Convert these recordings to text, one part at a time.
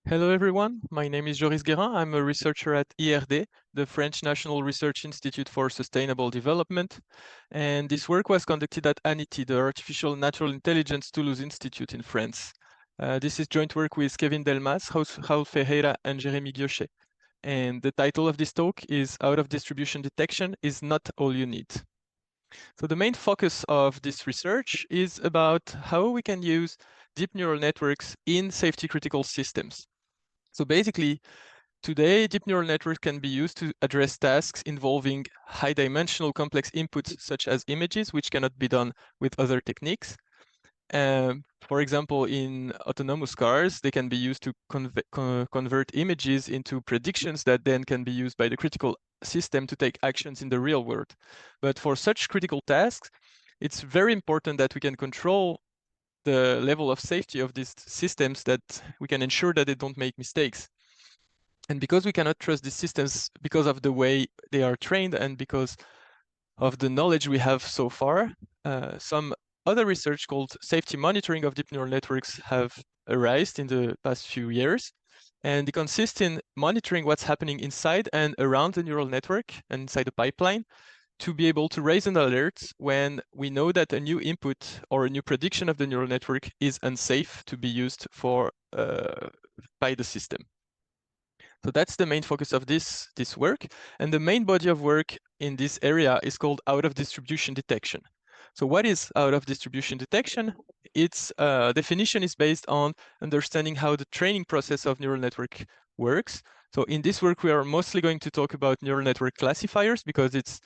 Hello everyone, my name is Joris Guérin. I'm a researcher at IRD, the French National Research Institute for Sustainable Development. And this work was conducted at ANITI, the Artificial Natural Intelligence Toulouse Institute in France. This is joint work with Kevin Delmas, Raul Ferreira, and Jérémy Guiochet. And the title of this talk is Out of Distribution Detection is Not All You Need. So the main focus of this research is about how we can use deep neural networks in safety critical systems. So basically, today, deep neural networks can be used to address tasks involving high-dimensional complex inputs, such as images, which cannot be done with other techniques. For example, in autonomous cars, they can be used to convert images into predictions that then can be used by the critical system to take actions in the real world. But for such critical tasks, it's very important that we can control the level of safety of these systems, that we can ensure that they don't make mistakes. And because we cannot trust these systems because of the way they are trained and because of the knowledge we have so far, some other research called safety monitoring of deep neural networks have arisen in the past few years. And they consist in monitoring what's happening inside and around the neural network and inside the pipeline, to be able to raise an alert when we know that a new input or a new prediction of the neural network is unsafe to be used for by the system. So that's the main focus of this work. And the main body of work in this area is called out of distribution detection. So what is out of distribution detection? Its definition is based on understanding how the training process of neural network works. So in this work, we are mostly going to talk about neural network classifiers because it's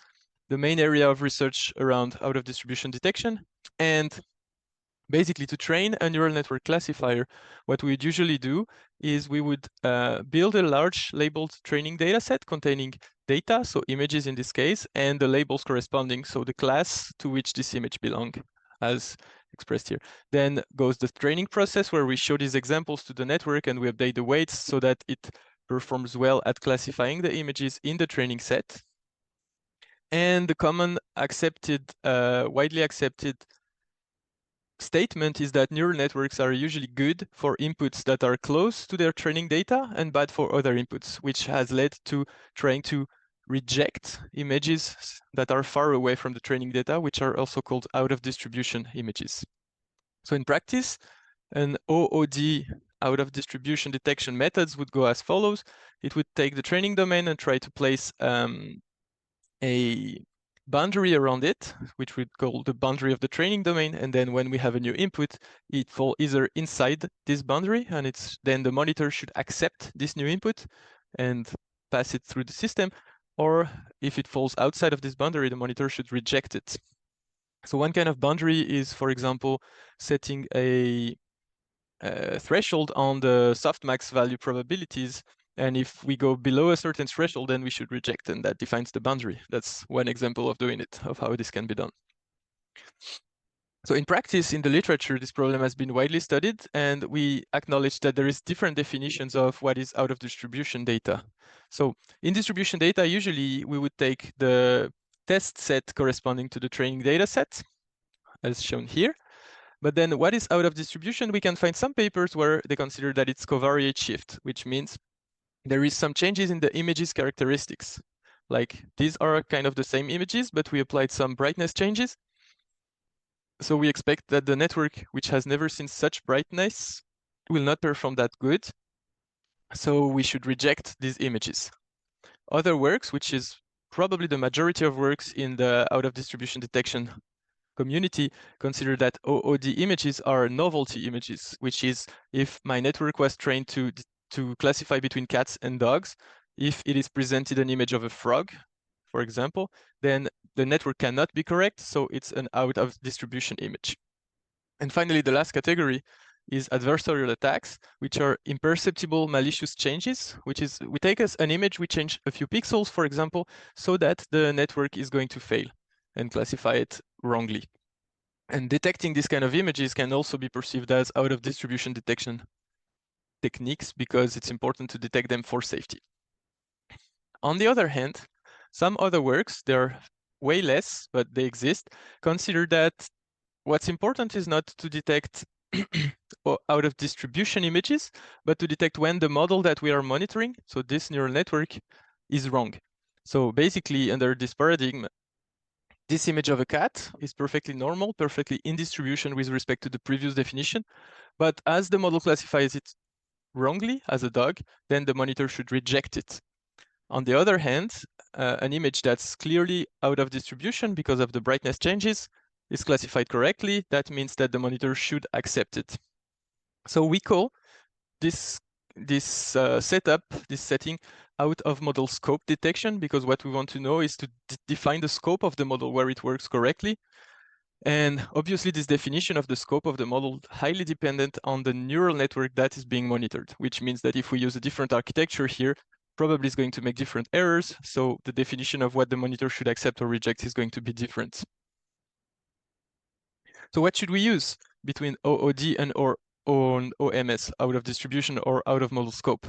the main area of research around out of distribution detection. And basically, to train a neural network classifier, what we'd usually do is we would build a large labeled training data set containing data, so images in this case, and the labels corresponding, so the class to which this image belongs, as expressed here. Then goes the training process, where we show these examples to the network and we update the weights so that it performs well at classifying the images in the training set. And the common accepted, widely accepted statement is that neural networks are usually good for inputs that are close to their training data and bad for other inputs, which has led to trying to reject images that are far away from the training data, which are also called out of distribution images. So in practice, an OOD, out of distribution detection methods, would go as follows. It would take the training domain and try to place a boundary around it, which we call the boundary of the training domain. And then when we have a new input, it falls either inside this boundary, and it's then the monitor should accept this new input and pass it through the system. Or if it falls outside of this boundary, the monitor should reject it. So one kind of boundary is, for example, setting a threshold on the softmax value probabilities. And if we go below a certain threshold, then we should reject, and that defines the boundary. That's one example of doing it, of how this can be done. So in practice, in the literature, this problem has been widely studied, and we acknowledge that there is different definitions of what is out of distribution data. So in distribution data, usually we would take the test set corresponding to the training data set, as shown here. But then what is out of distribution? We can find some papers where they consider that it's covariate shift, which means there is some changes in the image's characteristics. Like these are kind of the same images, but we applied some brightness changes. So we expect that the network, which has never seen such brightness, will not perform that good. So we should reject these images. Other works, which is probably the majority of works in the out of distribution detection community, consider that OOD images are novelty images, which is if my network was trained to classify between cats and dogs, if it is presented an image of a frog, for example, then the network cannot be correct, so it's an out of distribution image. And finally, the last category is adversarial attacks, which are imperceptible malicious changes, which is we take as an image, we change a few pixels, for example, so that the network is going to fail and classify it wrongly. And detecting these kind of images can also be perceived as out of distribution detection techniques because it's important to detect them for safety. On the other hand, some other works, they're way less, but they exist, consider that what's important is not to detect out of distribution images, but to detect when the model that we are monitoring, so this neural network, is wrong. So basically, under this paradigm, this image of a cat is perfectly normal, perfectly in distribution with respect to the previous definition. But as the model classifies it wrongly as a dog, then the monitor should reject it. On the other hand, an image that's clearly out of distribution because of the brightness changes is classified correctly. That means that the monitor should accept it. So we call this setting out of model scope detection, because what we want to know is to define the scope of the model where it works correctly. And obviously this definition of the scope of the model highly dependent on the neural network that is being monitored, which means that if we use a different architecture here, probably is going to make different errors. So the definition of what the monitor should accept or reject is going to be different. So what should we use between OOD and OMS, out of distribution or out of model scope?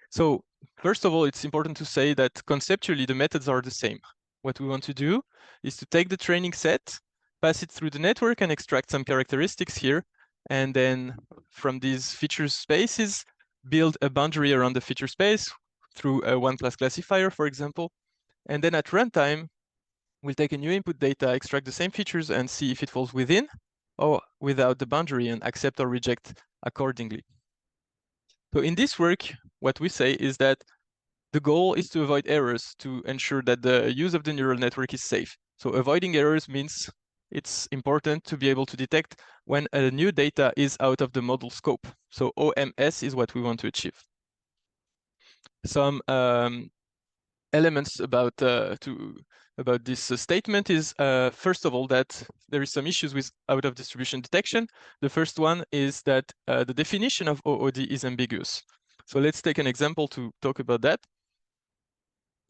So first of all, it's important to say that conceptually the methods are the same. What we want to do is to take the training set, pass it through the network and extract some characteristics here. And then from these feature spaces, build a boundary around the feature space through a one-class classifier, for example. And then at runtime, we'll take a new input data, extract the same features and see if it falls within or without the boundary and accept or reject accordingly. So in this work, what we say is that the goal is to avoid errors to ensure that the use of the neural network is safe. So avoiding errors means it's important to be able to detect when a new data is out of the model scope. So OMS is what we want to achieve. Some elements about this statement is, first of all, that there is some issues with out of distribution detection. The first one is that the definition of OOD is ambiguous. So let's take an example to talk about that.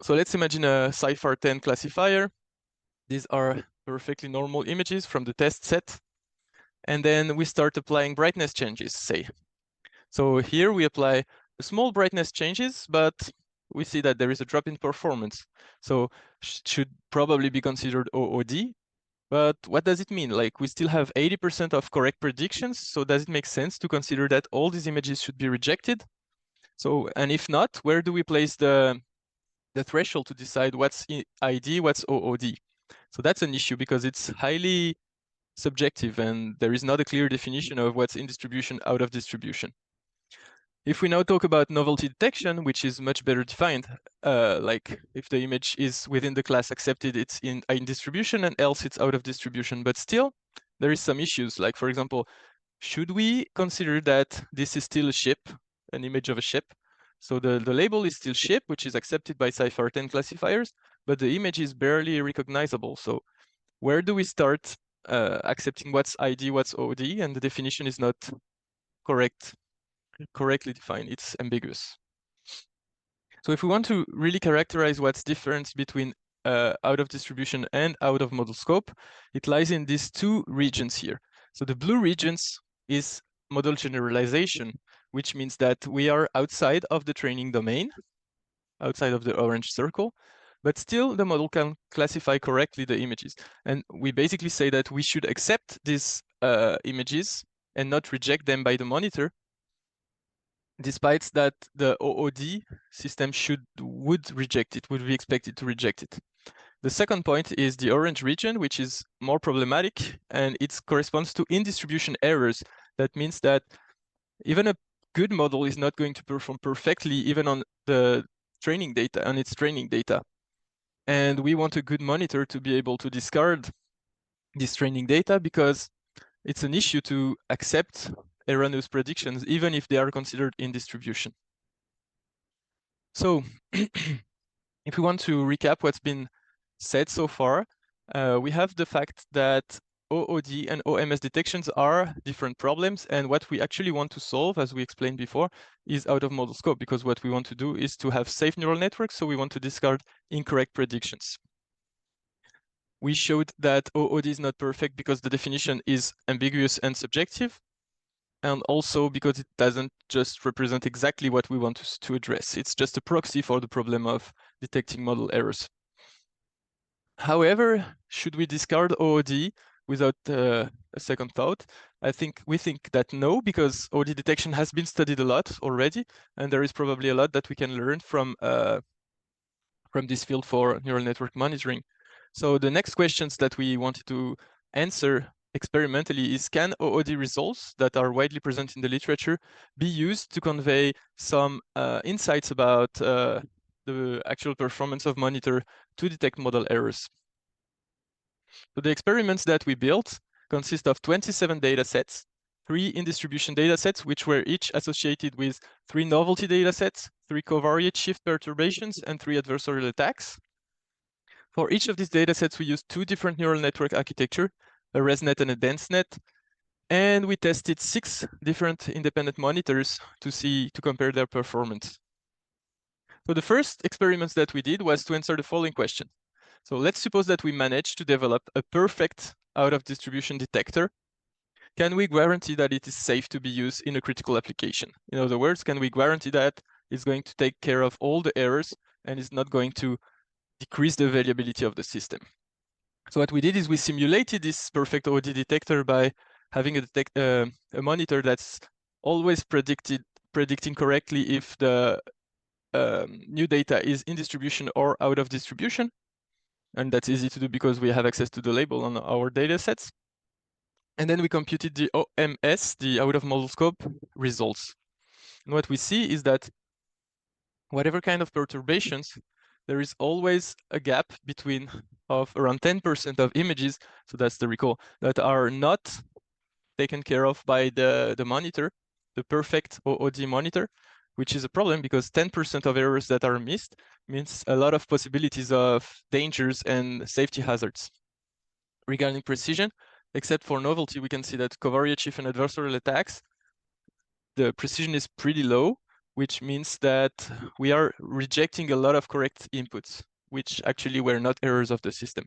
So let's imagine a CIFAR 10 classifier. These are perfectly normal images from the test set. And then we start applying brightness changes, say. So here we apply small brightness changes, but we see that there is a drop in performance. So should probably be considered OOD. But what does it mean? Like, we still have 80% of correct predictions. So does it make sense to consider that all these images should be rejected? So, and if not, where do we place the threshold to decide what's ID, what's OOD? So that's an issue because it's highly subjective and there is not a clear definition of what's in distribution, out of distribution. If we now talk about novelty detection, which is much better defined, like if the image is within the class accepted, it's in distribution, and else it's out of distribution. But still, there is some issues. Like, for example, should we consider that this is still a ship, an image of a ship? So the label is still ship, which is accepted by CIFAR 10 classifiers, but the image is barely recognizable. So where do we start accepting what's ID, what's OOD, and the definition is not correctly defined, it's ambiguous. So if we want to really characterize what's different between out of distribution and out of model scope, it lies in these two regions here. So the blue regions is model generalization, which means that we are outside of the training domain, outside of the orange circle, but still the model can classify correctly the images. And we basically say that we should accept these images and not reject them by the monitor, despite that the OOD system would reject it, would be expected to reject it. The second point is the orange region, which is more problematic, and it corresponds to in-distribution errors. That means that even a good model is not going to perform perfectly, even on the training data, on its training data. And we want a good monitor to be able to discard this training data, because it's an issue to accept erroneous predictions, even if they are considered in distribution. So if we want to recap what's been said so far, we have the fact that OOD and OMS detections are different problems, and what we actually want to solve, as we explained before, is out of model scope, because what we want to do is to have safe neural networks, so we want to discard incorrect predictions. We showed that OOD is not perfect because the definition is ambiguous and subjective, and also because it doesn't just represent exactly what we want to address. It's just a proxy for the problem of detecting model errors. However, should we discard OOD without a second thought. We think that no, because OOD detection has been studied a lot already, and there is probably a lot that we can learn from this field for neural network monitoring. So the next questions that we wanted to answer experimentally is, can OOD results that are widely present in the literature be used to convey some insights about the actual performance of monitor to detect model errors? So the experiments that we built consist of 27 data sets, 3 in-distribution data sets, which were each associated with 3 novelty data sets, 3 covariate shift perturbations, and 3 adversarial attacks. For each of these data sets, we used 2 different neural network architecture, a ResNet and a DenseNet, and we tested 6 different independent monitors to compare their performance. So the first experiments that we did was to answer the following question. So let's suppose that we managed to develop a perfect out-of-distribution detector. Can we guarantee that it is safe to be used in a critical application? In other words, can we guarantee that it's going to take care of all the errors and is not going to decrease the availability of the system? So what we did is we simulated this perfect OOD detector by having a monitor that's always predicting correctly if the new data is in distribution or out of distribution. And that's easy to do because we have access to the label on our data sets. And then we computed the OMS, the out of model scope results. And what we see is that whatever kind of perturbations, there is always a gap between of around 10% of images, so that's the recall, that are not taken care of by the monitor, the perfect OOD monitor, which is a problem because 10% of errors that are missed means a lot of possibilities of dangers and safety hazards. Regarding precision, except for novelty, we can see that covariate shift and adversarial attacks, the precision is pretty low, which means that we are rejecting a lot of correct inputs, which actually were not errors of the system.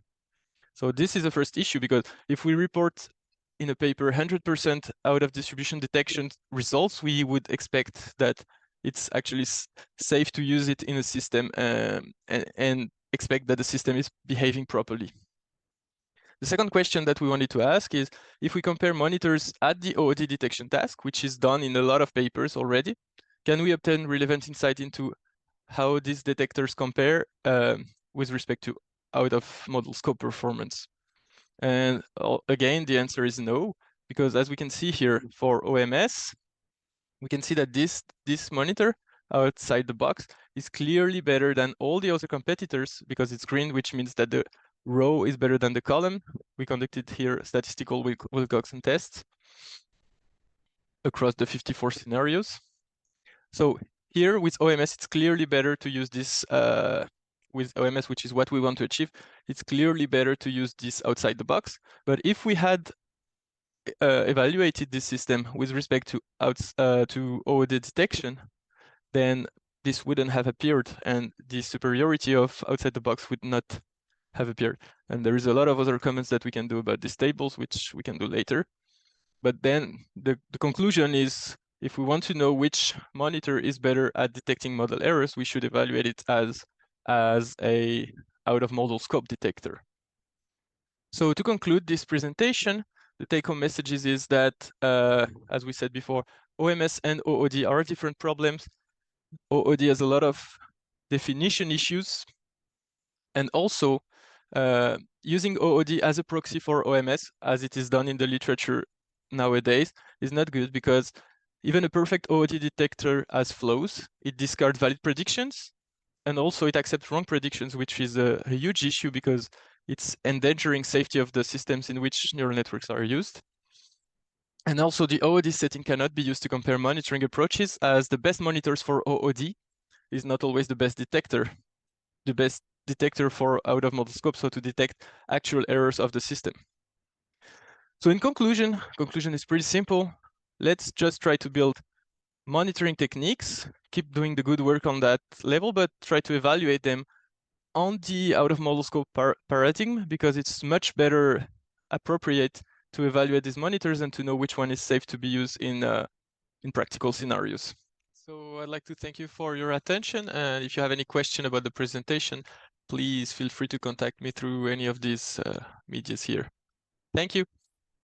So this is the first issue, because if we report in a paper 100% out of distribution detection results, we would expect that it's actually safe to use it in a system and expect that the system is behaving properly. The second question that we wanted to ask is, if we compare monitors at the OOD detection task, which is done in a lot of papers already, can we obtain relevant insight into how these detectors compare with respect to out-of-model scope performance? And again, the answer is no, because as we can see here for OMS, we can see that this monitor outside the box is clearly better than all the other competitors because it's green, which means that the row is better than the column. We conducted here statistical Wilcoxon tests across the 54 scenarios. So here with OMS, it's clearly better to use this with OMS, which is what we want to achieve. It's clearly better to use this outside the box. But if we had evaluated this system with respect to OOD detection, then this wouldn't have appeared, and the superiority of outside the box would not have appeared. And there is a lot of other comments that we can do about these tables, which we can do later. But then the conclusion is, if we want to know which monitor is better at detecting model errors, we should evaluate it as a out-of-model scope detector. So to conclude this presentation, the take-home messages is that, as we said before, OMS and OOD are different problems. OOD has a lot of definition issues, and also using OOD as a proxy for OMS, as it is done in the literature nowadays, is not good, because even a perfect OOD detector has flaws. It discards valid predictions, and also it accepts wrong predictions, which is a huge issue because it's endangering safety of the systems in which neural networks are used. And also the OOD setting cannot be used to compare monitoring approaches, as the best monitors for OOD is not always the best detector. The best detector for out-of-model scope, so to detect actual errors of the system. So in conclusion is pretty simple. Let's just try to build monitoring techniques, keep doing the good work on that level, but try to evaluate them on the out-of-model scope paradigm, because it's much better appropriate to evaluate these monitors and to know which one is safe to be used in practical scenarios. So I'd like to thank you for your attention, and if you have any question about the presentation, please feel free to contact me through any of these medias here. Thank you.